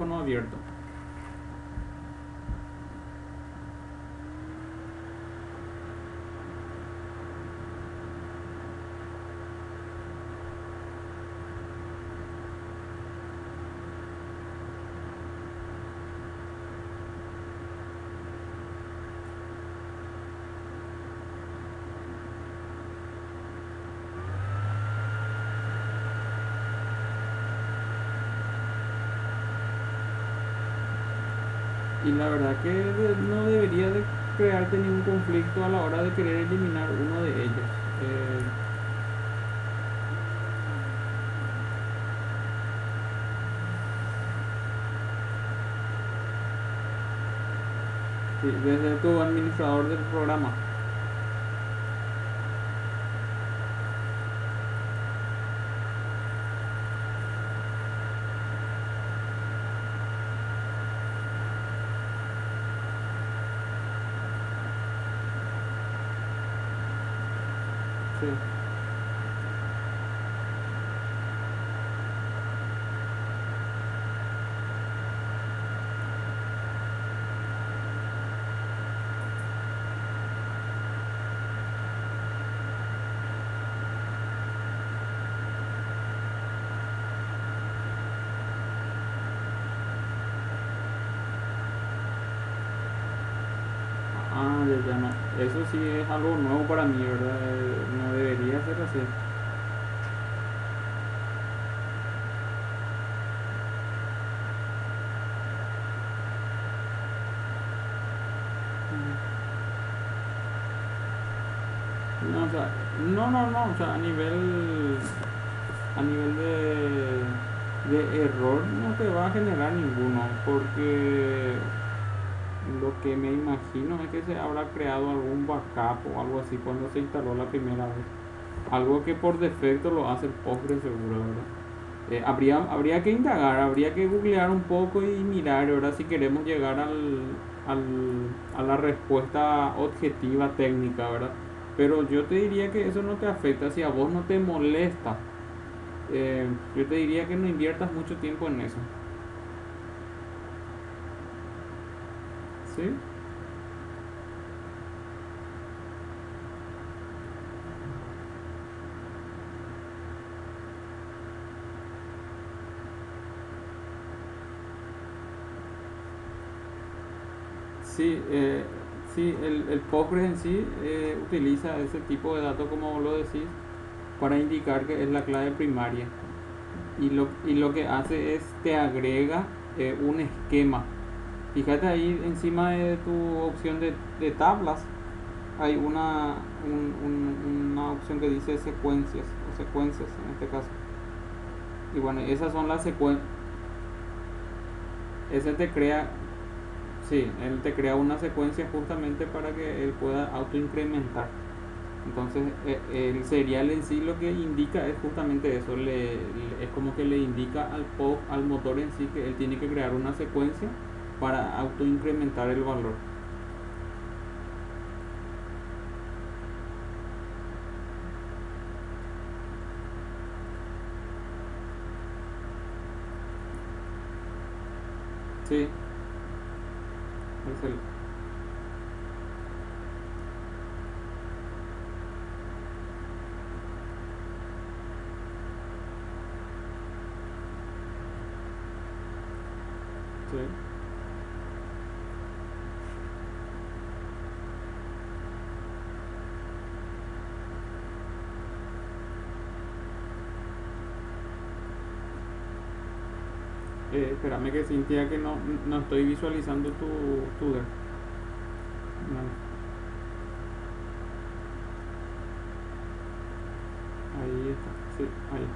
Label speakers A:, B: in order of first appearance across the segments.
A: micrófono abierto. Y la verdad que no debería de crearte ningún conflicto a la hora de querer eliminar uno de ellos. Eh, sí, desde tu administrador del programa. Sí. Ah, ya no. Eso sí es algo nuevo para mí, ¿verdad? No debería ser así. No, o sea, no, o sea, a nivel de error no te va a generar ninguno, porque lo que me imagino es que se habrá creado algún backup o algo así cuando se instaló la primera vez. Algo que por defecto lo hace el Postgre seguro, ¿verdad? Habría que indagar, habría que googlear un poco y mirar, ¿verdad? Si queremos llegar a la respuesta objetiva técnica, ¿verdad? Pero yo te diría que eso no te afecta, si a vos no te molesta, yo te diría que no inviertas mucho tiempo en eso, ¿sí? Sí, sí, el Postgres en sí utiliza ese tipo de datos, como vos lo decís, para indicar que es la clave primaria. Y lo que hace es te agrega un esquema. Fíjate ahí encima de tu opción de tablas, hay una opción que dice secuencias, o secuencias en este caso. Y bueno, esas son las secuencias. Ese te crea, sí, él te crea una secuencia justamente para que él pueda autoincrementar. Entonces, el serial en sí lo que indica es justamente eso, es como que le indica al motor en sí que él tiene que crear una secuencia para autoincrementar el valor. Sí, es el, sí. Espérame que Cintia que no estoy visualizando tu dedo. No, ahí está, sí, ahí.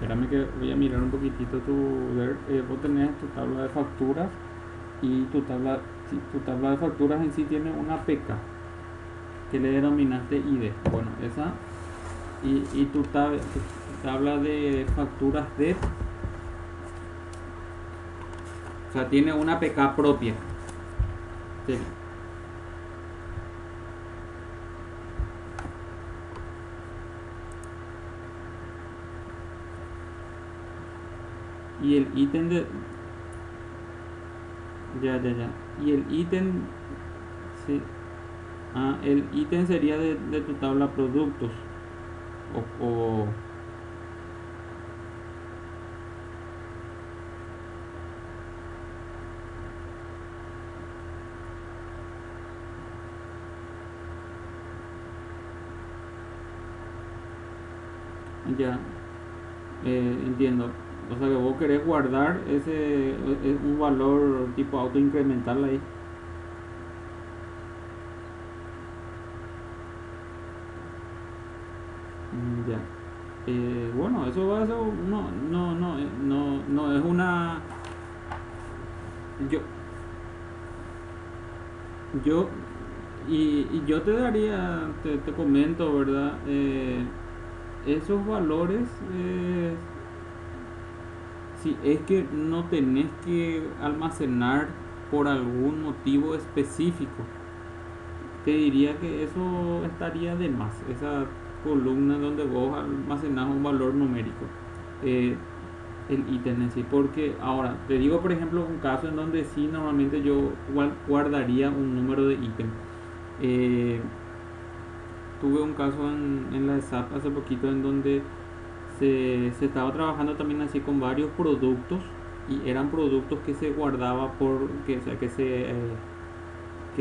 A: espérame que voy a mirar un poquitito vos tenés tu tabla de facturas y tu tabla de facturas en sí tiene una PK que le denominaste ID. Bueno, esa y tu tabla de facturas de, o sea, tiene una PK propia. Sí. Y el ítem de, ya. Y el ítem, sí. El ítem sería de tu tabla productos. O ya, entiendo. O sea que vos querés guardar un valor tipo autoincremental ahí. Ya. Bueno, eso va a ser, no es una, yo yo y yo te daría, te comento, ¿verdad? Esos valores, si es que no tenés que almacenar por algún motivo específico, te diría que eso estaría de más, esa columna donde vos almacenás un valor numérico, eh, el ítem en sí. Porque ahora, te digo por ejemplo un caso en donde sí normalmente yo guardaría un número de ítem. Eh, Tuve un caso en la SAP hace poquito en donde se estaba trabajando también así con varios productos y eran productos que se guardaba o sea, que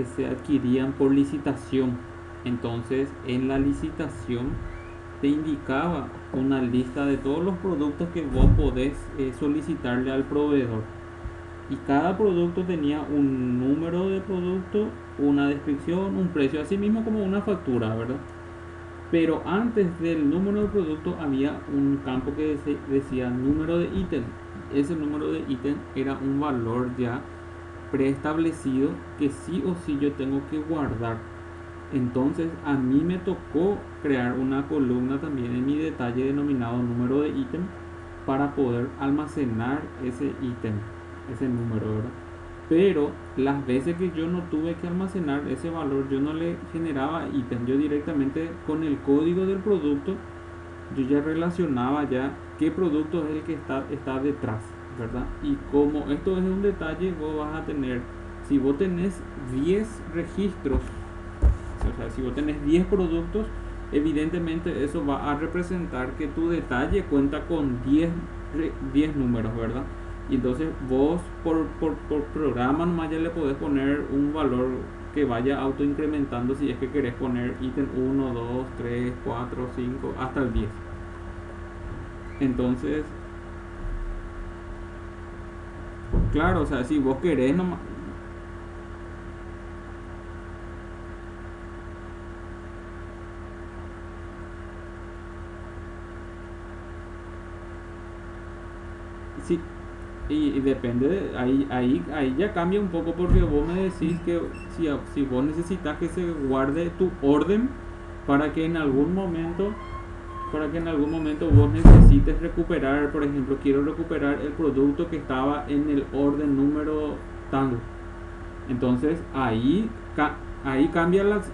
A: se adquirían por licitación. Entonces, en la licitación te indicaba una lista de todos los productos que vos podés solicitarle al proveedor. Y cada producto tenía un número de producto, una descripción, un precio, así mismo como una factura, ¿verdad? Pero antes del número de producto había un campo que decía número de ítem. Ese número de ítem era un valor ya preestablecido que sí o sí yo tengo que guardar. Entonces a mí me tocó crear una columna también en mi detalle denominado número de ítem para poder almacenar ese ítem, ese número, ¿verdad? Pero las veces que yo no tuve que almacenar ese valor, yo no le generaba ítem, yo directamente con el código del producto, yo ya relacionaba ya qué producto es el que está detrás, ¿verdad? Y como esto es un detalle, vos vas a tener, si vos tenés 10 registros, o sea, si vos tenés 10 productos, evidentemente eso va a representar que tu detalle cuenta con 10 números, ¿verdad? Y entonces vos por programa nomás ya le podés poner un valor que vaya autoincrementando si es que querés poner ítem 1, 2, 3, 4, 5, hasta el 10. Entonces, claro, o sea, si vos querés nomás, sí, y depende, ahí ya cambia un poco porque vos me decís que si vos necesitas que se guarde tu orden para que en algún momento vos necesites recuperar, por ejemplo, quiero recuperar el producto que estaba en el orden número tal. Entonces ahí cambia las.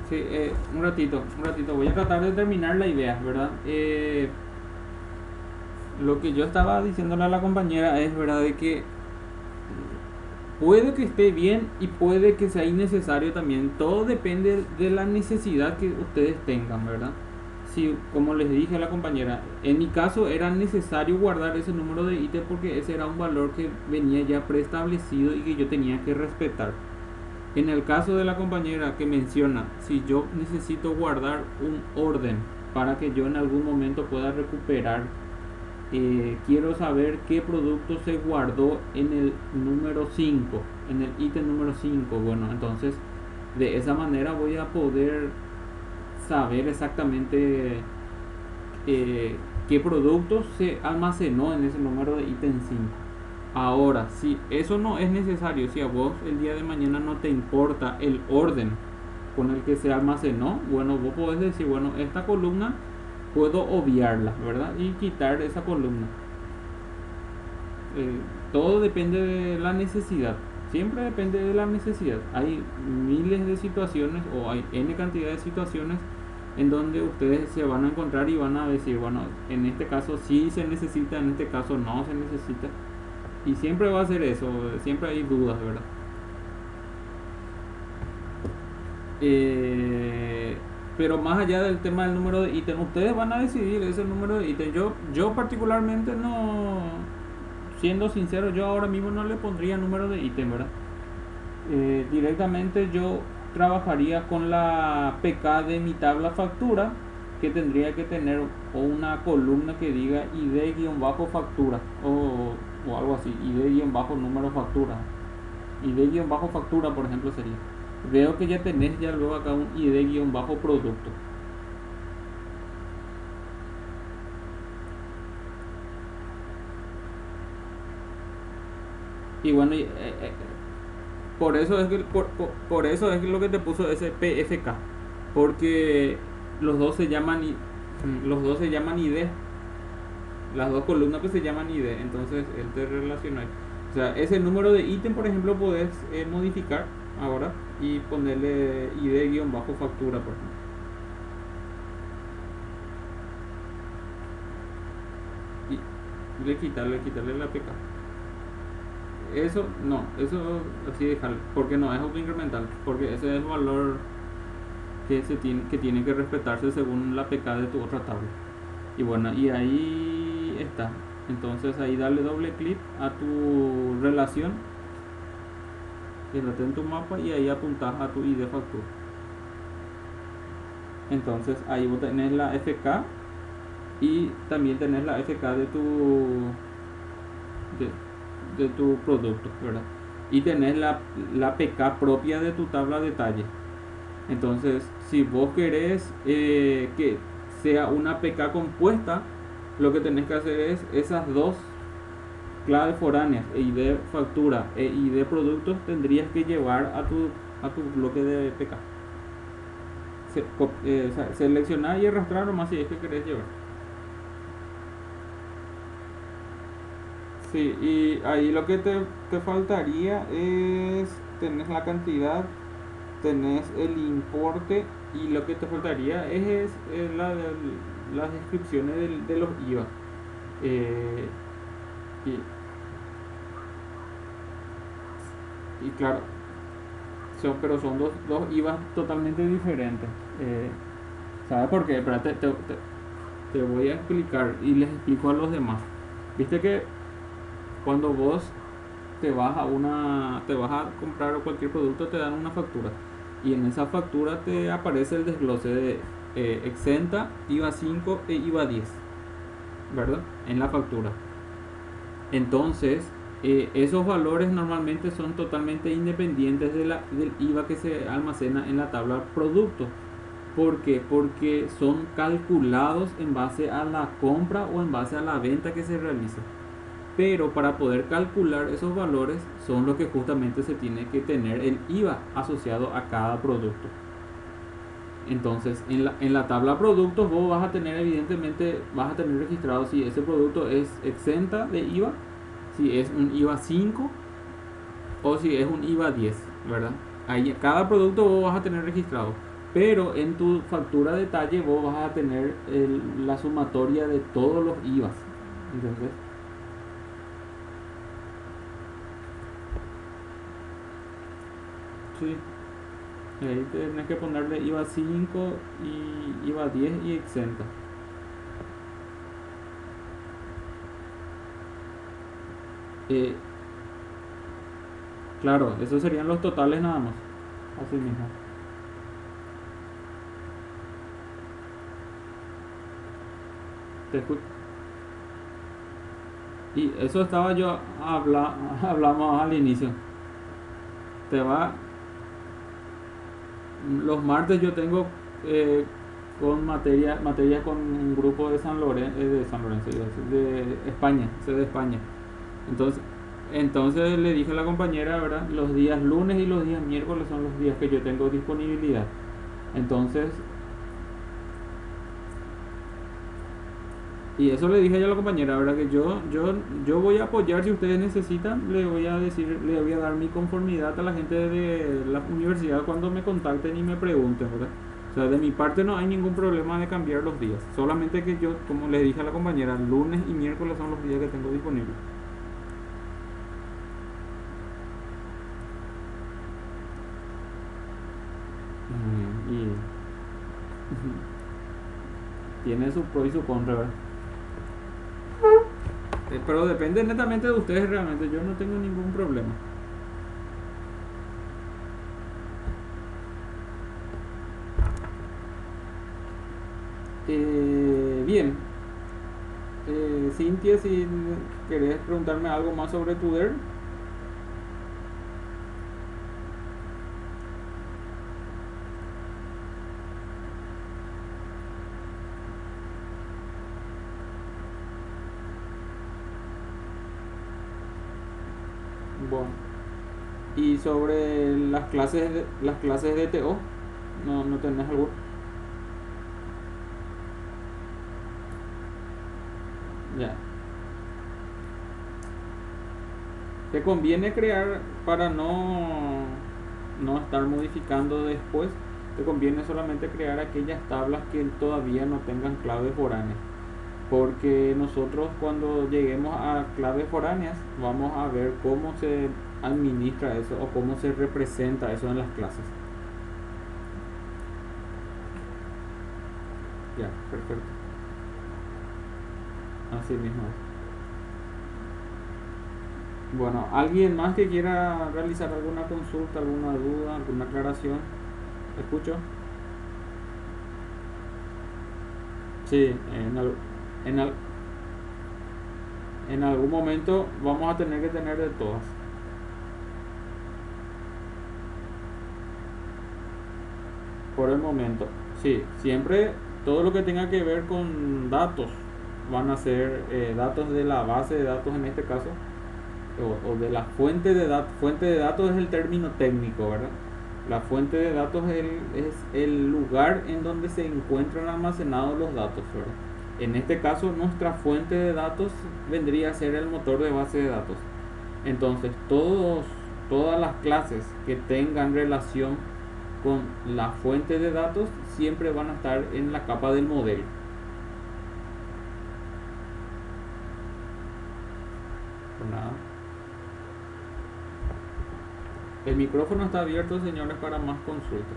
A: Sí, un ratito, voy a tratar de terminar la idea, ¿verdad? Lo que yo estaba diciéndole a la compañera es, ¿verdad?, de que puede que esté bien y puede que sea innecesario también. Todo depende de la necesidad que ustedes tengan, ¿verdad? si, como les dije a la compañera, en mi caso era necesario guardar ese número de ítem porque ese era un valor que venía ya preestablecido y que yo tenía que respetar. En el caso de la compañera que menciona, si yo necesito guardar un orden para que yo en algún momento pueda recuperar, quiero saber qué producto se guardó en el número 5, en el ítem número 5. Bueno, entonces de esa manera voy a poder saber exactamente qué producto se almacenó en ese número de ítem 5. Ahora, si eso no es necesario, si a vos el día de mañana no te importa el orden con el que se almacenó, bueno, vos podés decir, bueno, esta columna puedo obviarla, ¿verdad? Y quitar esa columna. Todo depende de la necesidad. Siempre depende de la necesidad. Hay miles de situaciones o hay n cantidad de situaciones en donde ustedes se van a encontrar y van a decir, bueno, en este caso sí se necesita, en este caso no se necesita. Y siempre va a ser eso, siempre hay dudas, ¿verdad? Pero más allá del tema del número de ítem, ustedes van a decidir ese número de ítem. Yo particularmente no, siendo sincero, yo ahora mismo no le pondría número de ítem, ¿verdad? Directamente yo trabajaría con la PK de mi tabla factura, que tendría que tener una columna que diga ID-factura o algo así, ID-número factura. ID-factura, por ejemplo, sería. Veo que ya tenés ya luego acá un ID-producto. Y bueno, por eso es que por eso es lo que te puso ese PFK, porque los dos se llaman ID, las dos columnas que se llaman ID, entonces él te relaciona. O sea, ese número de ítem, por ejemplo, puedes modificar ahora y ponerle ID-factura, por ejemplo. Y quitarle la PK. Eso no, eso así dejarlo, porque no es autoincremental, porque ese es el valor que tiene que respetarse según la PK de tu otra tabla. Y bueno, y ahí está. Entonces ahí dale doble clic a tu relación, quédate en tu mapa y ahí apuntas a tu ID factura. Entonces ahí vos tenés la FK y también tenés la FK de tu producto, ¿verdad? Y tenés la PK propia de tu tabla de detalle. Entonces, si vos querés que sea una PK compuesta, lo que tenés que hacer es esas dos claves foráneas, ID factura e ID productos, tendrías que llevar a tu bloque de PK. Seleccionar y arrastrar nomás si es que querés llevar. Sí, y ahí lo que te faltaría es, tenés la cantidad, tenés el importe y lo que te faltaría es las descripciones de los IVA. Eh, y claro, pero son dos IVA totalmente diferentes. ¿Sabes por qué? Espérate, te voy a explicar y les explico a los demás. Viste que cuando vos te vas a comprar cualquier producto, te dan una factura y en esa factura te aparece el desglose de exenta, IVA 5 e IVA 10, ¿verdad? En la factura. Entonces, esos valores normalmente son totalmente independientes del IVA que se almacena en la tabla producto. ¿Por qué? Porque son calculados en base a la compra o en base a la venta que se realiza. Pero para poder calcular esos valores son los que justamente se tiene que tener el IVA asociado a cada producto. Entonces, en la tabla productos vos vas a tener, evidentemente, vas a tener registrado si ese producto es exenta de IVA, si es un IVA 5 o si es un IVA 10, ¿verdad? Ahí cada producto vos vas a tener registrado. Pero en tu factura de detalle vos vas a tener la sumatoria de todos los IVAs. Entonces, sí. Y ahí tenés que ponerle IVA 5 y IVA 10 y exenta. Eh, claro, esos serían los totales nada más. Así mismo. Te escu- y eso estaba yo hablamos al inicio. Te va, los martes yo tengo eh, con materia con un grupo de San Lorenzo, iba a decir, de España, soy de España. Entonces, entonces le dije a la compañera, ¿verdad? Los días lunes y los días miércoles son los días que yo tengo disponibilidad. Entonces, y eso le dije yo a la compañera, ¿verdad? Que yo voy a apoyar si ustedes necesitan, le voy a decir, le voy a dar mi conformidad a la gente de la universidad cuando me contacten y me pregunten, ¿verdad? O sea, de mi parte no hay ningún problema de cambiar los días. Solamente que yo, como le dije a la compañera, lunes y miércoles son los días que tengo disponibles. Y tiene su pro y su contra, ¿verdad? Pero depende netamente de ustedes realmente, yo no tengo ningún problema. Bien, Cintia, si querés preguntarme algo más sobre tu DER. Bueno, y sobre las clases de TO, no tenés algo. Ya. Te conviene crear para no estar modificando después. Te conviene solamente crear aquellas tablas que todavía no tengan claves foráneas. Porque nosotros cuando lleguemos a claves foráneas vamos a ver cómo se administra eso o cómo se representa eso en las clases. Ya, perfecto. Así mismo. Bueno, ¿alguien más que quiera realizar alguna consulta, alguna duda, alguna aclaración? ¿Escucho? Sí, en, al- en algún momento vamos a tener que tener de todas. Por el momento, sí, siempre todo lo que tenga que ver con datos van a ser datos de la base de datos en este caso, o de la fuente de datos. Fuente de datos es el término técnico, ¿verdad? La fuente de datos es el lugar en donde se encuentran almacenados los datos, ¿verdad? En este caso, nuestra fuente de datos vendría a ser el motor de base de datos. Entonces, todas las clases que tengan relación con la fuente de datos siempre van a estar en la capa del modelo. Por nada. El micrófono está abierto, señores, para más consultas.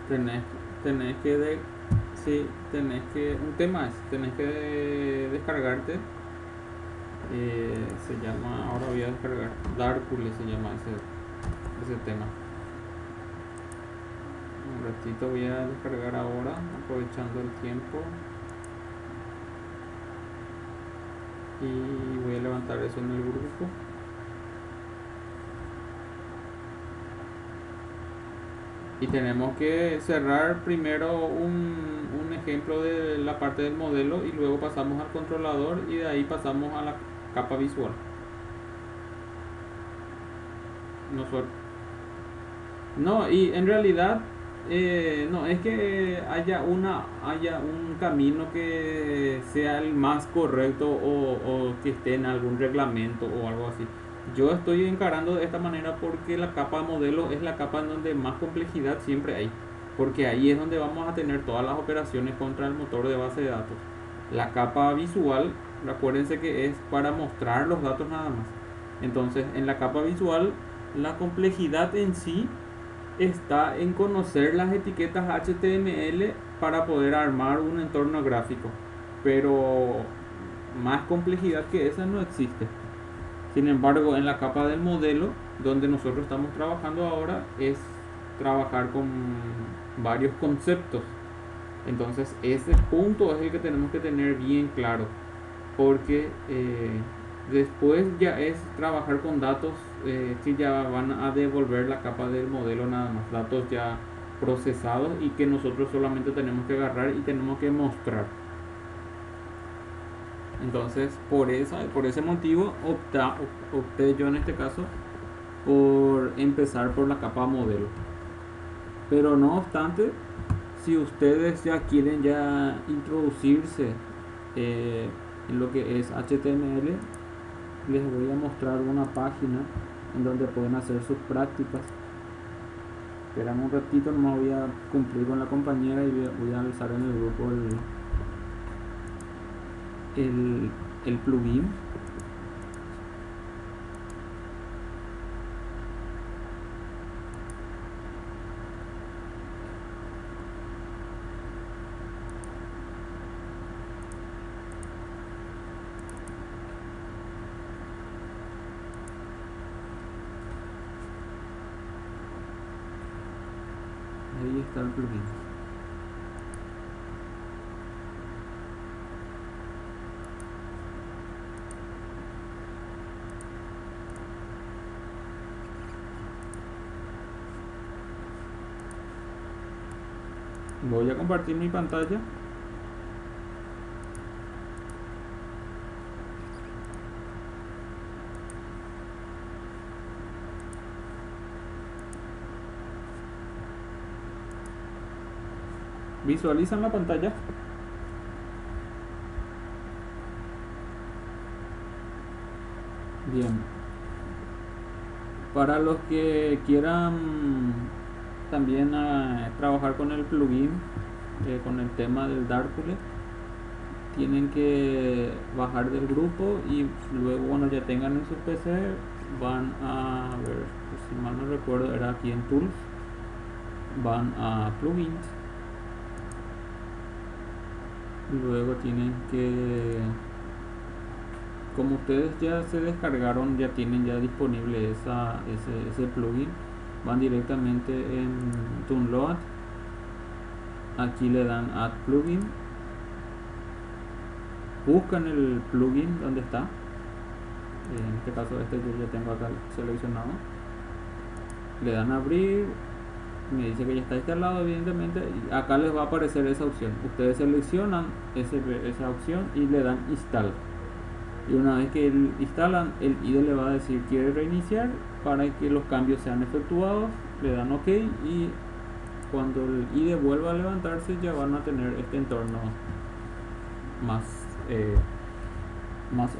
A: Tenés, tenés que de, sí, un tema es, tenés que descargarte, se llama, ahora voy a descargar, Darkule se llama ese tema. Un ratito voy a descargar ahora, aprovechando el tiempo, y voy a levantar eso en el grupo. Y tenemos que cerrar primero un ejemplo de la parte del modelo y luego pasamos al controlador y de ahí pasamos a la capa visual. nosotros, no, y en realidad no es que haya un camino que sea el más correcto o que esté en algún reglamento o algo así. Yo estoy encarando de esta manera porque la capa modelo es la capa en donde más complejidad siempre hay, porque ahí es donde vamos a tener todas las operaciones contra el motor de base de datos. La capa visual, acuérdense que es para mostrar los datos nada más. Entonces, en la capa visual, la complejidad en sí está en conocer las etiquetas HTML para poder armar un entorno gráfico. Pero más complejidad que esa no existe. Sin embargo, en la capa del modelo, donde nosotros estamos trabajando ahora, es trabajar con varios conceptos. Entonces, ese punto es el que tenemos que tener bien claro, porque después ya es trabajar con datos que ya van a devolver la capa del modelo nada más, datos ya procesados y que nosotros solamente tenemos que agarrar y tenemos que mostrar. Entonces, por ese motivo opté yo en este caso por empezar por la capa modelo. Pero no obstante, si ustedes ya quieren ya introducirse en lo que es HTML, les voy a mostrar una página en donde pueden hacer sus prácticas. Esperamos un ratito, no voy a cumplir con la compañera y voy a avisar en el grupo el plugin. Ahí está el plugin. Voy a compartir mi pantalla. ¿Visualizan la pantalla? Bien. Para los que quieran también trabajar con el plugin, con el tema del Darkule, tienen que bajar del grupo y luego cuando ya tengan en su PC van a ver, si mal no recuerdo era aquí en Tools, van a Plugins y luego tienen que, como ustedes ya se descargaron, ya tienen ya disponible ese plugin, van directamente en Download, aquí le dan Add Plugin, buscan el plugin donde está, en este caso yo ya tengo acá seleccionado, le dan a abrir, me dice que ya está instalado evidentemente, y acá les va a aparecer esa opción, ustedes seleccionan esa opción y le dan install, y una vez que instalan, el IDE le va a decir quiere reiniciar para que los cambios sean efectuados, le dan OK y cuando el IDE vuelva a levantarse ya van a tener este entorno más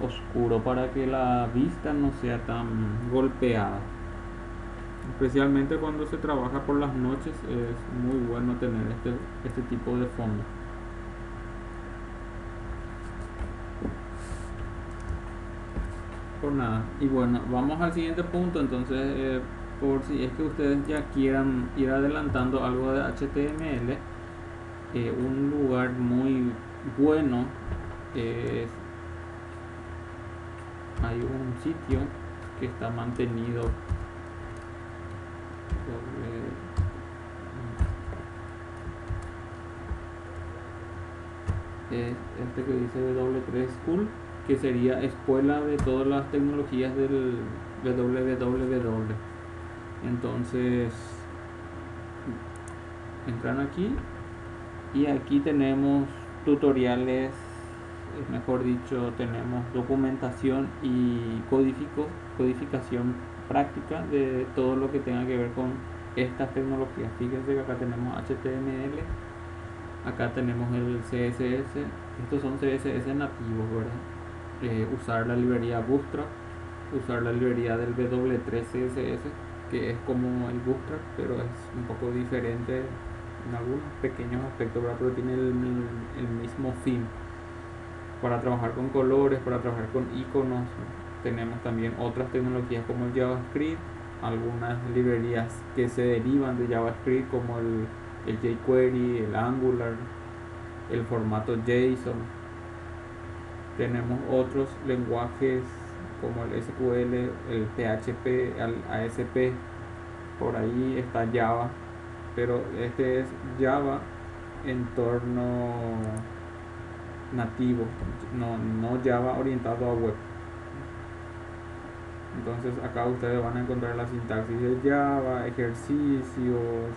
A: oscuro para que la vista no sea tan golpeada. Especialmente cuando se trabaja por las noches es muy bueno tener este tipo de fondo. Por nada. Y bueno, vamos al siguiente punto. Entonces, por si es que ustedes ya quieran ir adelantando algo de HTML, un lugar muy bueno es, hay un sitio que está mantenido este que dice W3 School, que sería escuela de todas las tecnologías del www. Entonces entran aquí y aquí tenemos tutoriales, mejor dicho, tenemos documentación y codificación práctica de todo lo que tenga que ver con estas tecnologías. Fíjense que acá tenemos HTML, acá tenemos el CSS, estos son CSS nativos, ¿verdad? Usar la librería Bootstrap, usar la librería del W3 CSS, que es como el Bootstrap, pero es un poco diferente en algunos pequeños aspectos, ¿verdad? Pero tiene el mismo fin para trabajar con colores, para trabajar con iconos. Tenemos también otras tecnologías como el JavaScript, algunas librerías que se derivan de JavaScript como el jQuery, el Angular, el formato JSON. Tenemos otros lenguajes como el SQL, el PHP, el ASP, por ahí está Java, pero este es Java entorno nativo, no Java orientado a web. Entonces acá ustedes van a encontrar la sintaxis de Java, ejercicios,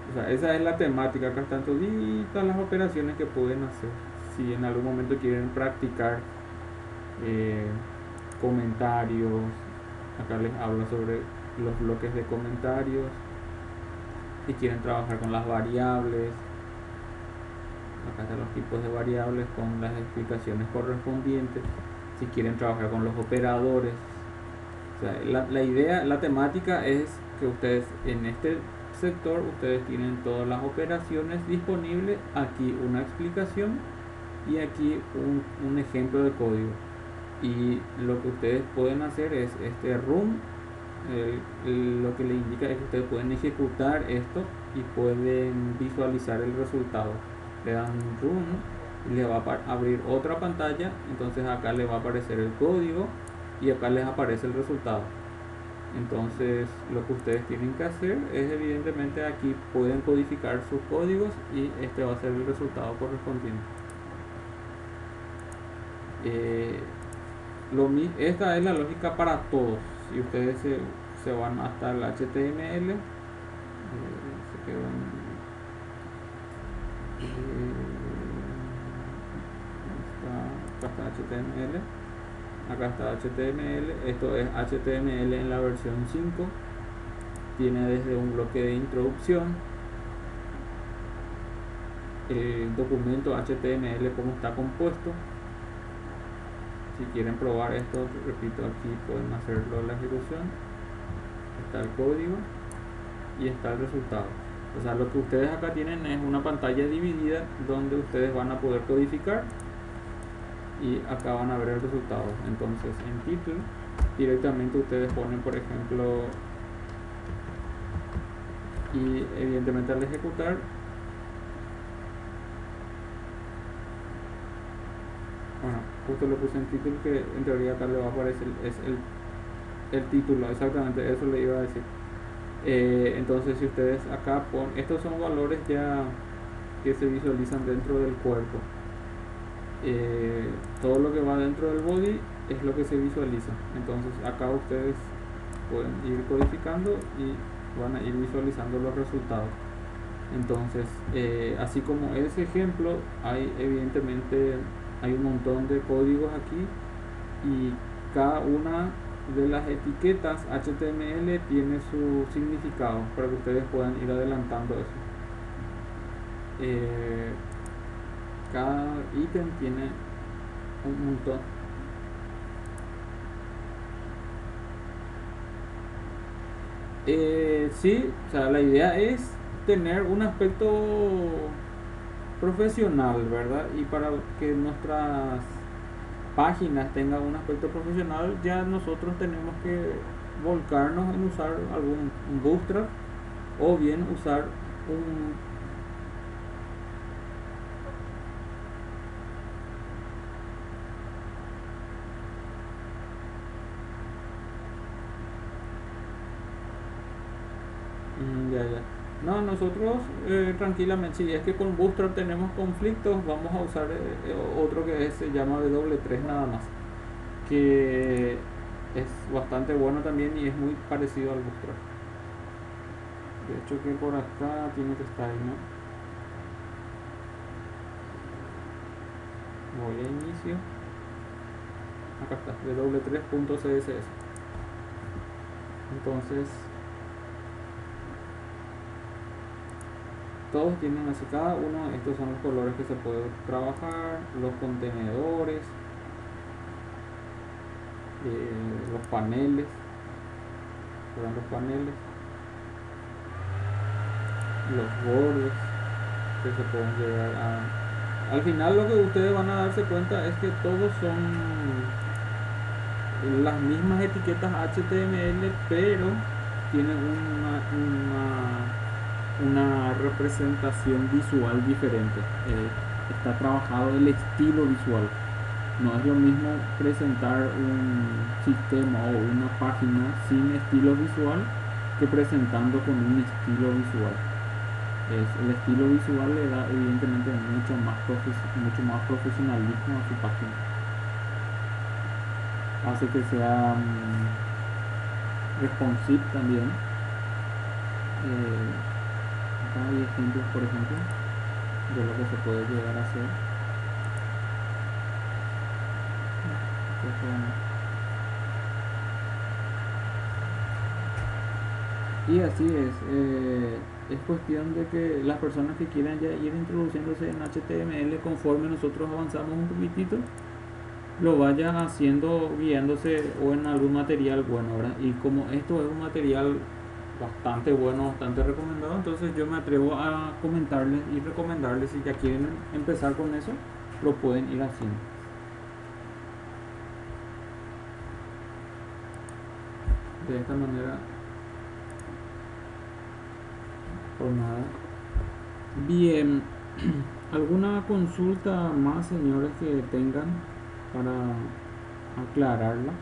A: o sea, esa es la temática. Acá están todas las operaciones que pueden hacer. Si en algún momento quieren practicar comentarios, acá les hablo sobre los bloques de comentarios. Si quieren trabajar con las variables, acá están los tipos de variables con las explicaciones correspondientes. Si quieren trabajar con los operadores, o sea, la idea, la temática es que ustedes en este sector ustedes tienen todas las operaciones disponibles, aquí una explicación y aquí un ejemplo de código, y lo que ustedes pueden hacer es este run, lo que le indica es que ustedes pueden ejecutar esto y pueden visualizar el resultado. Le dan run y le va a abrir otra pantalla, entonces acá le va a aparecer el código y acá les aparece el resultado. Entonces lo que ustedes tienen que hacer es, evidentemente, aquí pueden codificar sus códigos y este va a ser el resultado correspondiente. Esta es la lógica para todos. Si ustedes se van hasta el HTML, se quedan, acá está HTML. Acá está HTML, esto es HTML en la versión 5, tiene desde un bloque de introducción, el documento HTML cómo está compuesto. Si quieren probar esto, repito, aquí pueden hacerlo la ejecución, está el código y está el resultado. O sea, lo que ustedes acá tienen es una pantalla dividida donde ustedes van a poder codificar y acá van a ver el resultado. Entonces en título directamente ustedes ponen, por ejemplo, y evidentemente al ejecutar, bueno, justo lo puse en título, que en teoría acá le va a aparecer es el título, exactamente eso le iba a decir. Entonces si ustedes acá ponen, estos son valores ya que se visualizan dentro del cuerpo. Todo lo que va dentro del body es lo que se visualiza. Entonces acá ustedes pueden ir codificando y van a ir visualizando los resultados. Entonces así como ese ejemplo, hay evidentemente hay un montón de códigos aquí y cada una de las etiquetas HTML tiene su significado para que ustedes puedan ir adelantando eso. Cada ítem tiene un montón. Sí, o sea, la idea es tener un aspecto profesional, ¿verdad? Y para que nuestras páginas tengan un aspecto profesional, ya nosotros tenemos que volcarnos en usar algún Bootstrap o bien usar un ya. No, nosotros tranquilamente, si es que con Bootstrap tenemos conflictos, vamos a usar otro que se llama W3 nada más, que es bastante bueno también y es muy parecido al Bootstrap. De hecho que por acá tiene que estar, ¿no? Voy a inicio. Acá está, w3.css. Entonces todos tienen así, cada uno, estos son los colores que se puede trabajar, los contenedores, los paneles, ¿verdad? Los paneles, los bordes que se pueden llegar a... Al final lo que ustedes van a darse cuenta es que todos son las mismas etiquetas HTML, pero tienen una representación visual diferente. Está trabajado el estilo visual. No es lo mismo presentar un sistema o una página sin estilo visual que presentando con un estilo visual. El estilo visual le da evidentemente mucho más profesionalismo a su página. Hace que sea responsive también. Acá hay ejemplos, por ejemplo, de lo que se puede llegar a hacer. Y así es cuestión de que las personas que quieran ya ir introduciéndose en HTML conforme nosotros avanzamos un poquitito, lo vayan haciendo guiándose o en algún material bueno, ¿verdad? Y como esto es un material bastante bueno, bastante recomendado, entonces yo me atrevo a comentarles y recomendarles, si ya quieren empezar con eso, lo pueden ir haciendo. De esta manera, por nada. Bien, ¿alguna consulta más, señores, que tengan para aclararla?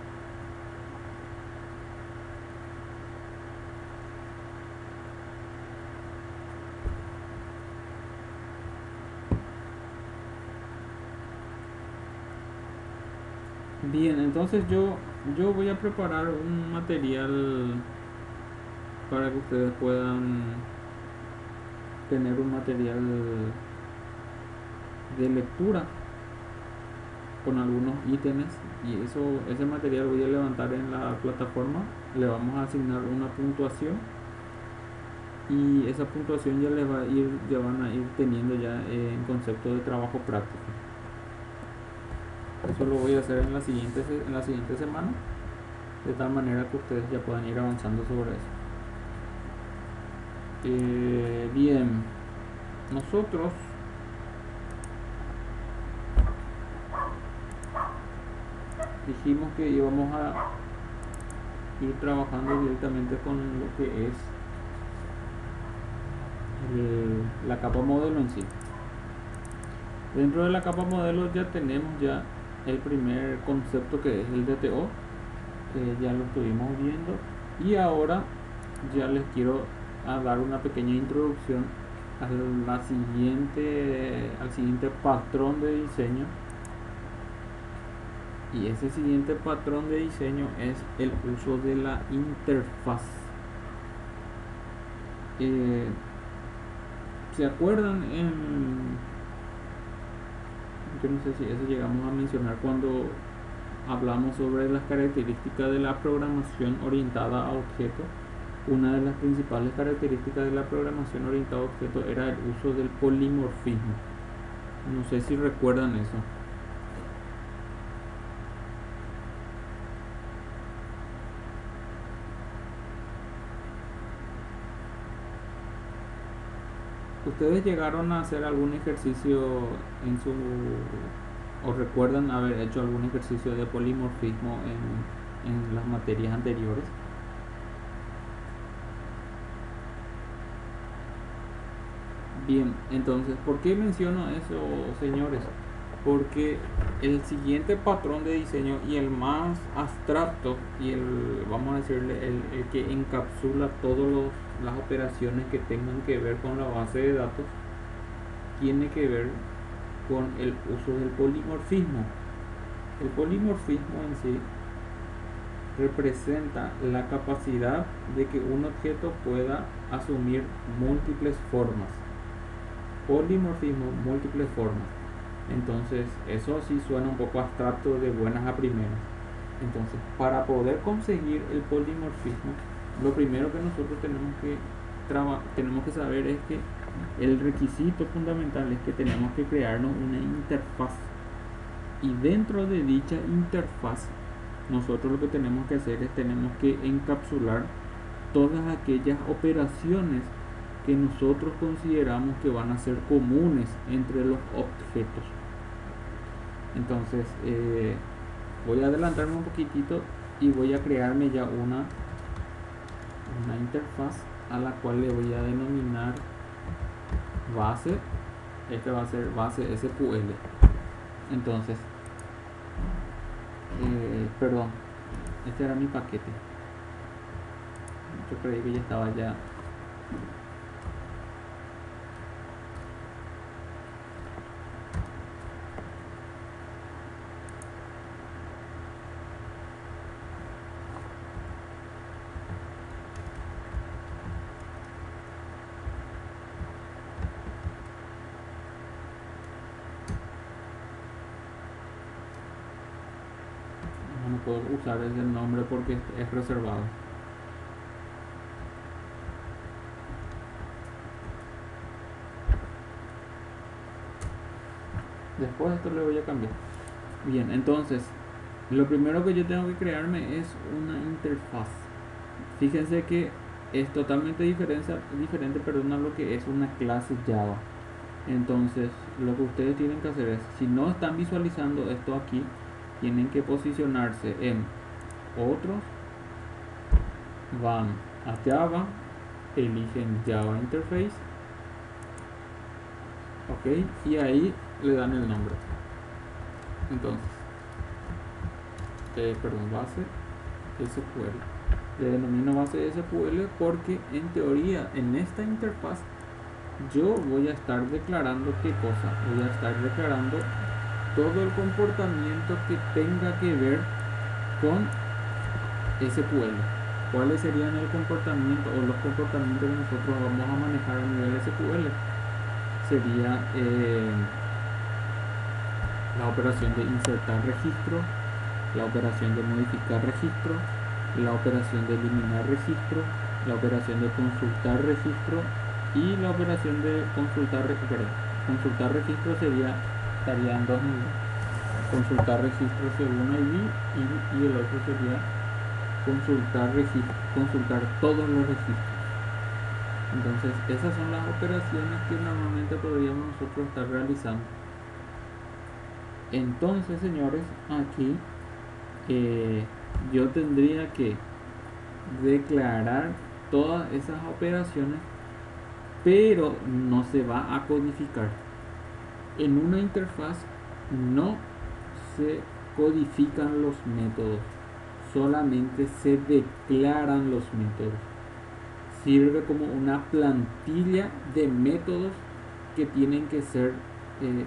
A: Bien, entonces yo voy a preparar un material para que ustedes puedan tener un material de lectura con algunos ítems, y ese material voy a levantar en la plataforma, le vamos a asignar una puntuación y esa puntuación ya van a ir teniendo ya en concepto de trabajo práctico. Eso lo voy a hacer en la siguiente semana, de tal manera que ustedes ya puedan ir avanzando sobre eso. Bien, nosotros dijimos que íbamos a ir trabajando directamente con lo que es la capa modelo en sí. Dentro de la capa modelo ya tenemos ya el primer concepto, que es el DTO, que ya lo estuvimos viendo, y ahora ya les quiero dar una pequeña introducción al siguiente patrón de diseño. Y ese siguiente patrón de diseño es el uso de la interfaz. ¿Se acuerdan? Yo no sé si eso llegamos a mencionar cuando hablamos sobre las características de la programación orientada a objetos. Una de las principales características de la programación orientada a objetos era el uso del polimorfismo. No sé si recuerdan eso. ¿Ustedes llegaron a hacer algún ejercicio o recuerdan haber hecho algún ejercicio de polimorfismo en las materias anteriores? Bien, entonces, ¿por qué menciono eso, señores? Porque el siguiente patrón de diseño, y el más abstracto, y vamos a decirle, el que encapsula todas las operaciones que tengan que ver con la base de datos, tiene que ver con el uso del polimorfismo. El polimorfismo en sí representa la capacidad de que un objeto pueda asumir múltiples formas. Polimorfismo, múltiples formas. Entonces, eso sí suena un poco abstracto de buenas a primeras. Entonces, para poder conseguir el polimorfismo, lo primero que nosotros tenemos que saber es que el requisito fundamental es que tenemos que crearnos una interfaz, y dentro de dicha interfaz nosotros lo que tenemos que hacer es tenemos que encapsular todas aquellas operaciones que nosotros consideramos que van a ser comunes entre los objetos. Entonces voy a adelantarme un poquitito y voy a crearme ya una interfaz a la cual le voy a denominar base. Este va a ser base SQL. Entonces perdón, este era mi paquete. Yo creí que ya estaba ya. No puedo usar ese nombre porque es reservado. Después esto le voy a cambiar. Bien, entonces lo primero que yo tengo que crearme es una interfaz. Fíjense que es totalmente diferente a lo que es una clase Java. Entonces lo que ustedes tienen que hacer es, si no están visualizando esto aquí, tienen que posicionarse en otros, van a Java, eligen Java Interface, ok, y ahí le dan el nombre. Entonces base SQL. Le denomino base SQL porque en teoría en esta interfaz yo voy a estar declarando ¿qué cosa? Voy a estar declarando todo el comportamiento que tenga que ver con SQL. ¿Cuáles serían el comportamiento o los comportamientos que nosotros vamos a manejar a nivel SQL? Sería la operación de insertar registro, la operación de modificar registro, la operación de eliminar registro, la operación de consultar registro y la operación de consultar registro estarían dos niveles: consultar registro según ID y el otro sería consultar todos los registros. Entonces esas son las operaciones que normalmente podríamos nosotros estar realizando. Entonces, señores, aquí yo tendría que declarar todas esas operaciones, pero no se va a codificar. En una interfaz no se codifican los métodos, solamente se declaran los métodos. Sirve como una plantilla de métodos que tienen que ser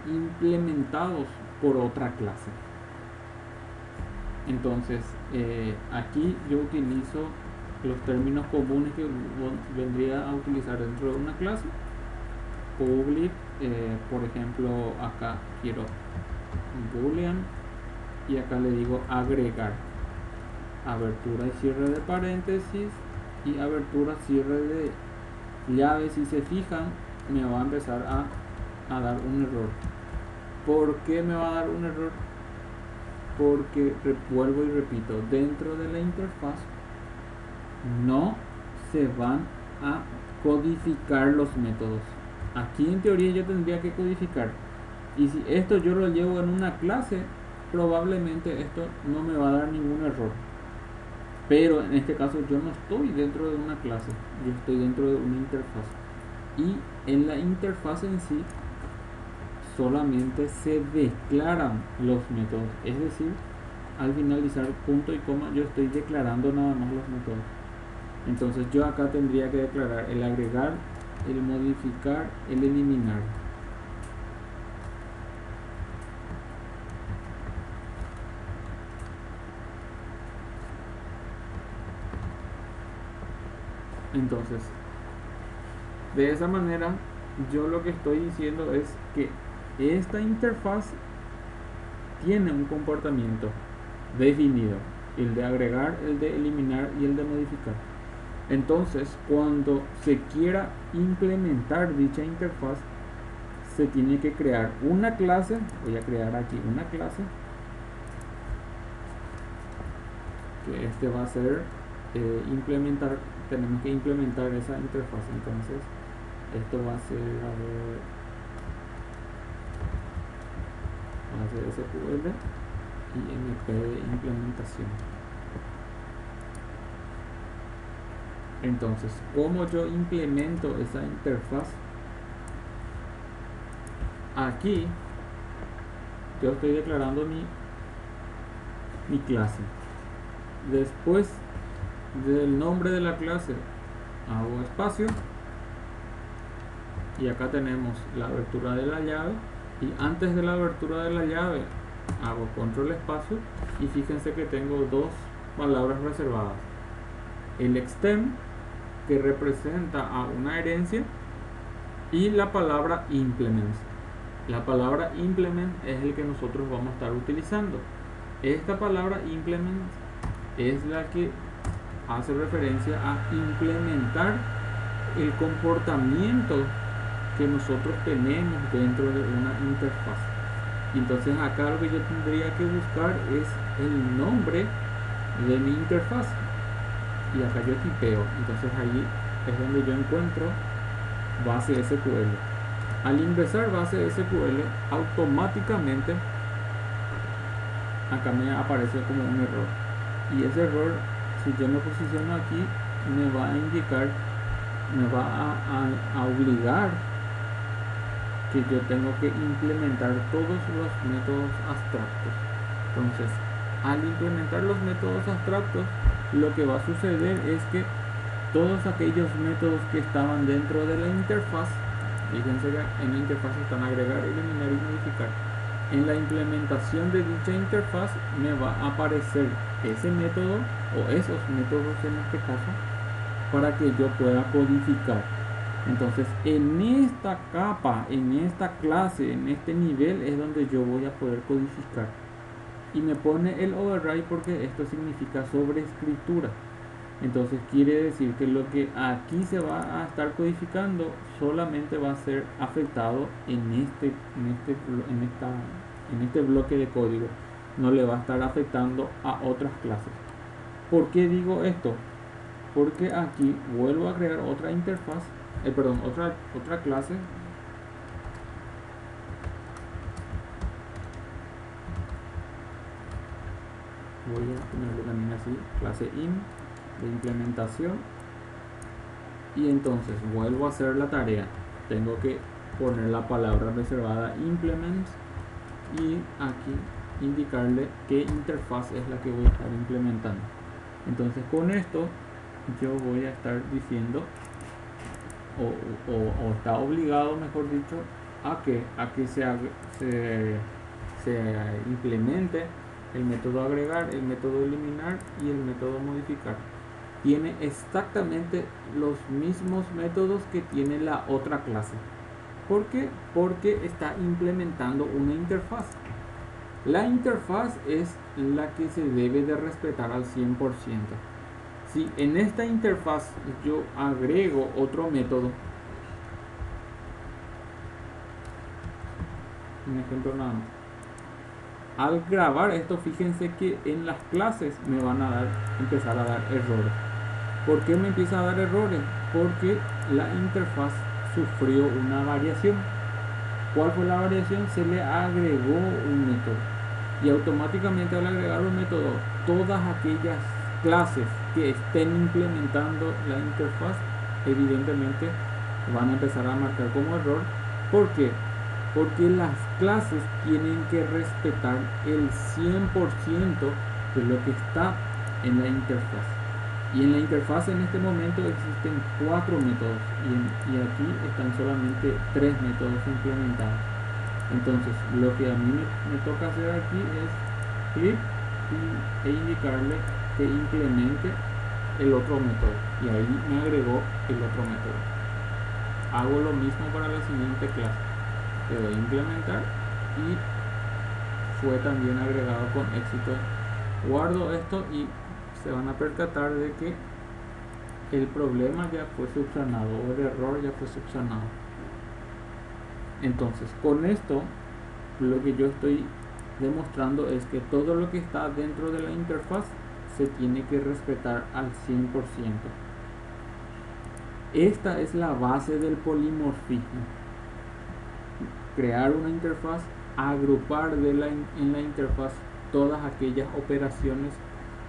A: implementados por otra clase. Entonces aquí yo utilizo los términos comunes que vendría a utilizar dentro de una clase. Public, por ejemplo, acá quiero un boolean y acá le digo agregar, abertura y cierre de paréntesis y abertura, cierre de llave. Si se fijan, me va a empezar a dar un error. ¿Por qué me va a dar un error? Porque vuelvo y repito, dentro de la interfaz no se van a codificar los métodos. Aquí en teoría yo tendría que codificar, y si esto yo lo llevo en una clase, probablemente esto no me va a dar ningún error. Pero en este caso yo no estoy dentro de una clase, yo estoy dentro de una interfaz, y en la interfaz en sí solamente se declaran los métodos, es decir, al finalizar punto y coma yo estoy declarando nada más los métodos. Entonces yo acá tendría que declarar el agregar, el modificar, el eliminar. Entonces, de esa manera yo lo que estoy diciendo es que esta interfaz tiene un comportamiento definido: el de agregar, el de eliminar y el de modificar. Entonces, cuando se quiera implementar dicha interfaz, se tiene que crear una clase. Voy a crear aquí una clase, que este va a ser implementar. Tenemos que implementar esa interfaz. Entonces, esto va a ser, a ver, va a ser SQL y MP de implementación. Entonces, ¿cómo yo implemento esa interfaz? Aquí yo estoy declarando mi clase. Después del nombre de la clase hago espacio, y acá tenemos la abertura de la llave, y antes de la abertura de la llave hago control espacio, y fíjense que tengo dos palabras reservadas: el extend, que representa a una herencia, y la palabra implements. La palabra implement es el que nosotros vamos a estar utilizando. Esta palabra implement es la que hace referencia a implementar el comportamiento que nosotros tenemos dentro de una interfaz. Entonces acá lo que yo tendría que buscar es el nombre de mi interfaz, y acá yo tipeo. Entonces ahí es donde yo encuentro base SQL. Al ingresar base SQL, automáticamente acá me aparece como un error, y ese error, si yo me posiciono aquí, me va a indicar, me va a obligar que yo tengo que implementar todos los métodos abstractos. Entonces, al implementar los métodos abstractos, lo que va a suceder es que todos aquellos métodos que estaban dentro de la interfaz, fíjense que en la interfaz están agregar, eliminar y modificar. En la implementación de dicha interfaz me va a aparecer ese método, o esos métodos en este caso, para que yo pueda codificar. Entonces, en esta capa, en esta clase, en este nivel es donde yo voy a poder codificar. Y me pone el override porque esto significa sobreescritura. Entonces quiere decir que lo que aquí se va a estar codificando solamente va a ser afectado en este bloque de código. No le va a estar afectando a otras clases. ¿Por qué digo esto? Porque aquí vuelvo a crear otra interfaz, otra clase. Voy a ponerlo también así, clase in de implementación, y entonces vuelvo a hacer la tarea. Tengo que poner la palabra reservada implements, y aquí indicarle qué interfaz es la que voy a estar implementando. Entonces con esto yo voy a estar diciendo, o está obligado, mejor dicho, a que se implemente el método agregar, el método eliminar y el método modificar. Tiene exactamente los mismos métodos que tiene la otra clase. ¿Por qué? Porque está implementando una interfaz. La interfaz es la que se debe de respetar al 100%. Si en esta interfaz yo agrego otro método, un ejemplo nada más, al grabar esto, fíjense que en las clases me van a empezar a dar errores. ¿Por qué me empieza a dar errores? Porque la interfaz sufrió una variación. ¿Cuál fue la variación? Se le agregó un método, y automáticamente al agregar un método, todas aquellas clases que estén implementando la interfaz evidentemente van a empezar a marcar como error. ¿Por qué? Porque las clases tienen que respetar el 100% de lo que está en la interfaz. Y en la interfaz en este momento existen 4 métodos, y aquí están solamente 3 métodos implementados. Entonces lo que a mí me toca hacer aquí es clic e indicarle que implemente el otro método, y ahí me agregó el otro método. Hago lo mismo para la siguiente clase, le doy a implementar y fue también agregado con éxito. Guardo esto y se van a percatar de que el problema ya fue subsanado, o el error ya fue subsanado. Entonces, con esto, lo que yo estoy demostrando es que todo lo que está dentro de la interfaz se tiene que respetar al 100%. Esta es la base del polimorfismo. Crear una interfaz, agrupar en la interfaz todas aquellas operaciones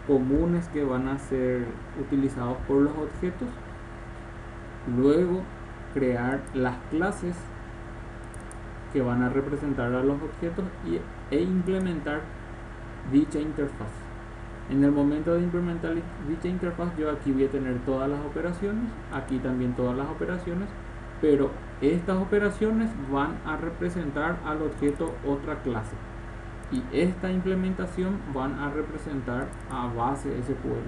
A: comunes que van a ser utilizados por los objetos. Luego, crear las clases que van a representar a los objetos e implementar dicha interfaz. En el momento de implementar dicha interfaz, yo aquí voy a tener todas las operaciones, aquí también todas las operaciones, pero estas operaciones van a representar al objeto otra clase, y esta implementación van a representar a base SQL.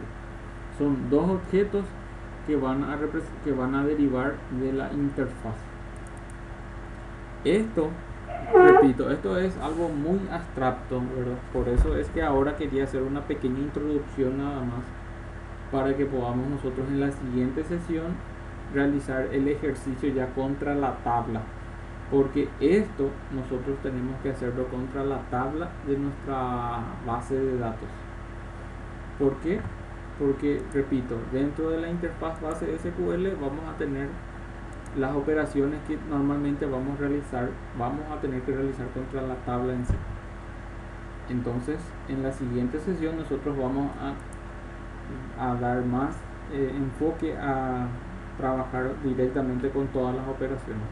A: Son dos objetos que van a derivar de la interfaz. Esto, repito, esto es algo muy abstracto, ¿verdad? Por eso es que ahora quería hacer una pequeña introducción nada más, para que podamos nosotros en la siguiente sesión realizar el ejercicio ya contra la tabla, porque esto nosotros tenemos que hacerlo contra la tabla de nuestra base de datos. ¿Por qué? Porque, repito, dentro de la interfaz base SQL vamos a tener las operaciones que normalmente vamos a tener que realizar contra la tabla en sí. Entonces, en la siguiente sesión nosotros vamos a dar más enfoque a trabajar directamente con todas las operaciones,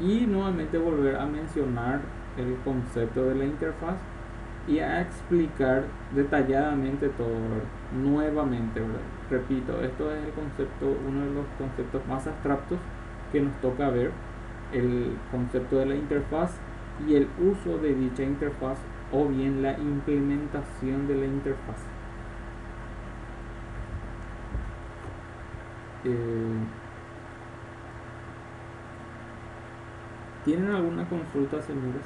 A: y nuevamente volver a mencionar el concepto de la interfaz y a explicar detalladamente todo, ¿verdad? Nuevamente, ¿verdad? Repito, esto es uno de los conceptos más abstractos que nos toca ver, el concepto de la interfaz y el uso de dicha interfaz, o bien la implementación de la interfaz. ¿Tienen alguna consulta, señores?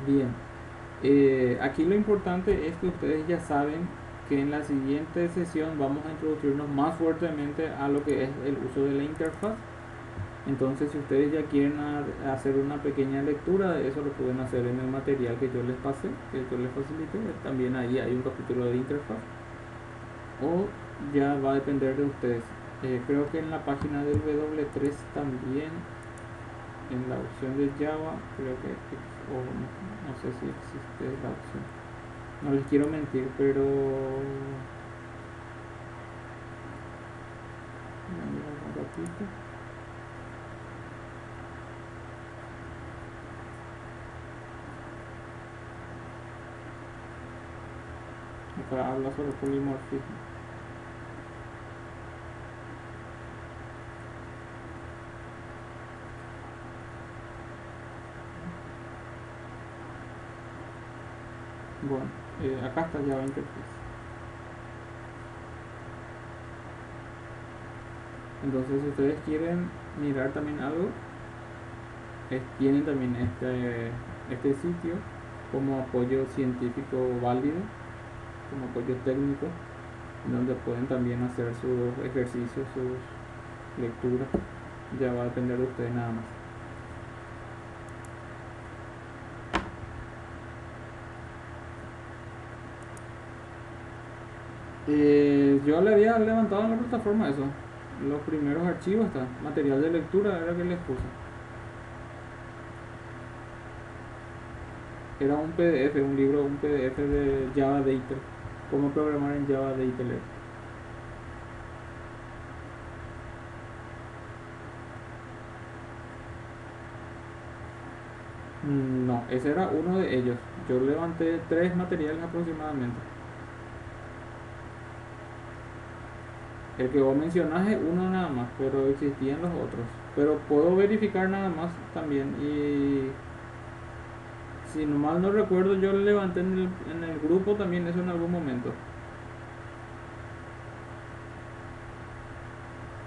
A: Bien, aquí lo importante es que ustedes ya saben que en la siguiente sesión vamos a introducirnos más fuertemente a lo que es el uso de la interfaz. Entonces, si ustedes ya quieren hacer una pequeña lectura de eso, lo pueden hacer en el material que yo les pasé, que yo les facilité. También ahí hay un capítulo de interfaz, o ya va a depender de ustedes. Creo que en la página del W3 también, en la opción de Java, creo que, o no sé si existe la opción, no les quiero mentir, pero un ratito. Acá habla sobre polimorfismo. Bueno, acá está Java Interface. Entonces, si ustedes quieren mirar también algo, tienen también este sitio como apoyo científico válido, como apoyo técnico, donde pueden también hacer sus ejercicios, sus lecturas. Ya va a depender de ustedes nada más. Yo le había levantado en la plataforma eso, los primeros archivos, está material de lectura, era que les puse. Era un PDF, un PDF de Java Data, cómo programar en Java Data. No, ese era uno de ellos. Yo levanté 3 materiales aproximadamente. El que vos mencionás es uno nada más, pero existían los otros. Pero puedo verificar nada más también. Y si no mal no recuerdo, yo le levanté en el grupo también eso en algún momento.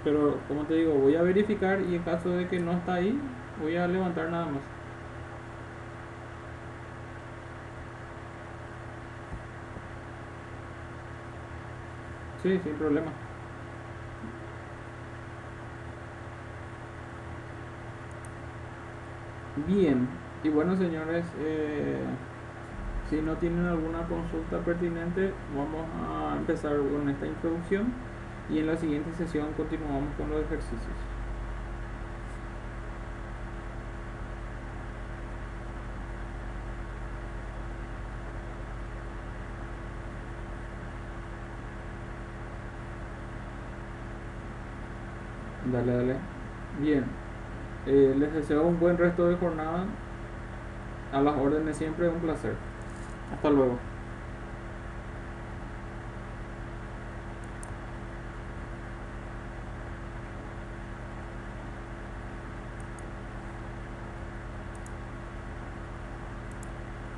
A: Pero como te digo, voy a verificar, y en caso de que no está ahí, voy a levantar nada más. Sí, sin problema. Bien, y bueno señores, si no tienen alguna consulta pertinente, vamos a empezar con esta introducción y en la siguiente sesión continuamos con los ejercicios. Dale, dale. Bien, les deseo un buen resto de jornada. A las órdenes siempre, un placer. Hasta luego.